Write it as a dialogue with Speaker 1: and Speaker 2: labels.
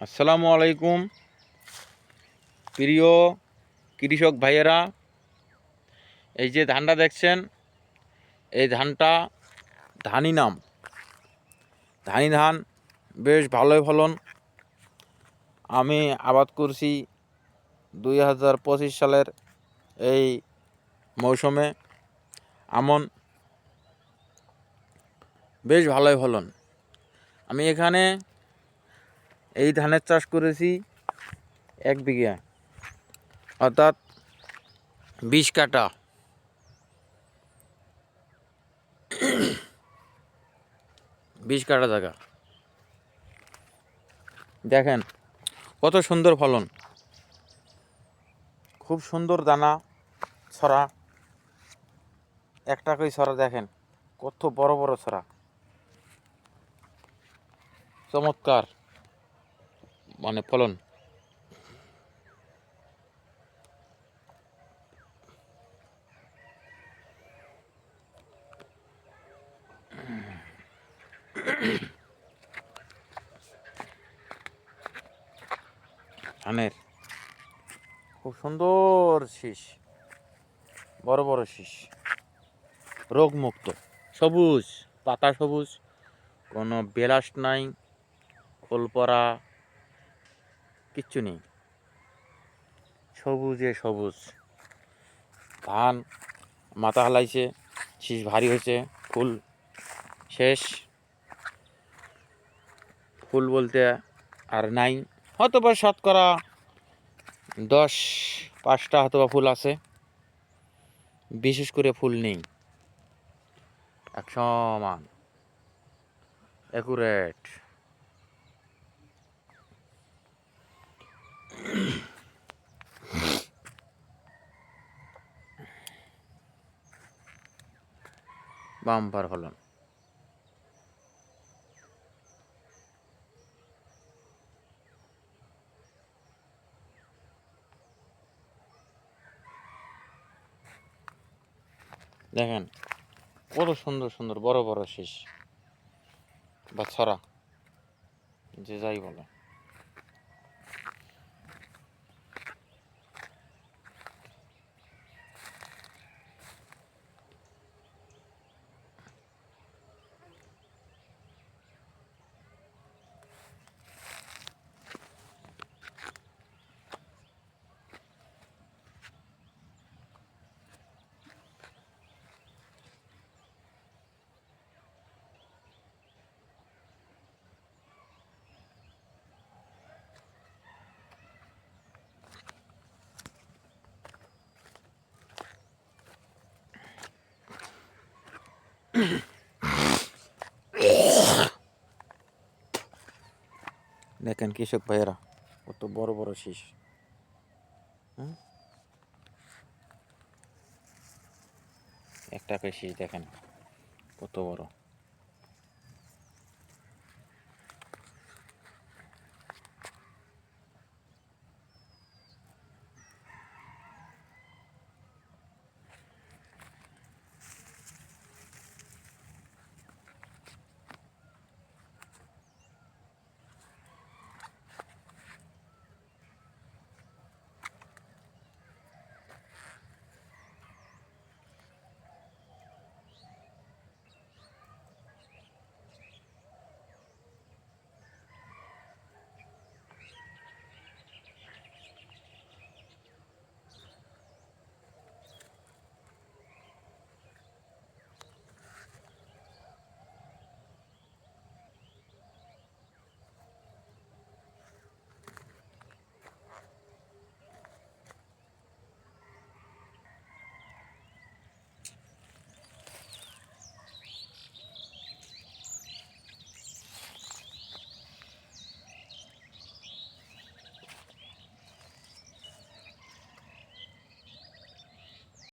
Speaker 1: আসসালামু আলাইকুম প্রিয় কৃষক ভাইয়েরা, এই যে ধানটা দেখছেন, এই ধানটা ধানি নাম ধানি ধান, বেশ ভালোই ফলন। আমি আবাদ করছি 2025 সালের এই মৌসুমে। আমন বেশ ভালোই ফলন। আমি এখানে এই ধানের চাষ করেছি 1 বিঘা, অর্থাৎ 20 কাঠা। জায়গা দেখেন কত সুন্দর ফলন, খুব সুন্দর দানা ছড়া, একটা করে ছড়া দেখেন কত বড় বড় ছড়া, চমৎকার ফলন। ধানের খুব সুন্দর শীষ, বড় বড় শীষ, রোগমুক্ত, সবুজ পাতা, সবুজ, কোনো বেলাস নাই, খোল পরা কিচ্ছু নেই, সবুজে সবুজ। ধান মাথা হালাইছে, শীষ ভারী হয়েছে, ফুল শেষ, ফুল বলতে আর নাই, হয়তো বা শতকরা 10-5টা হয়তো বা ফুল আছে, বিশেষ করে ফুল নেই, এক সমান অ্যাকুরেট। বাম্পার ফলন। দেখেন কত সুন্দর সুন্দর বড় বড় শীষ বা ছড়া, যে যাই বলে। দেখেন কৃষক ভাইয়েরা কত বড় বড় শীষ, একটা করে শীষ দেখেন কত বড়।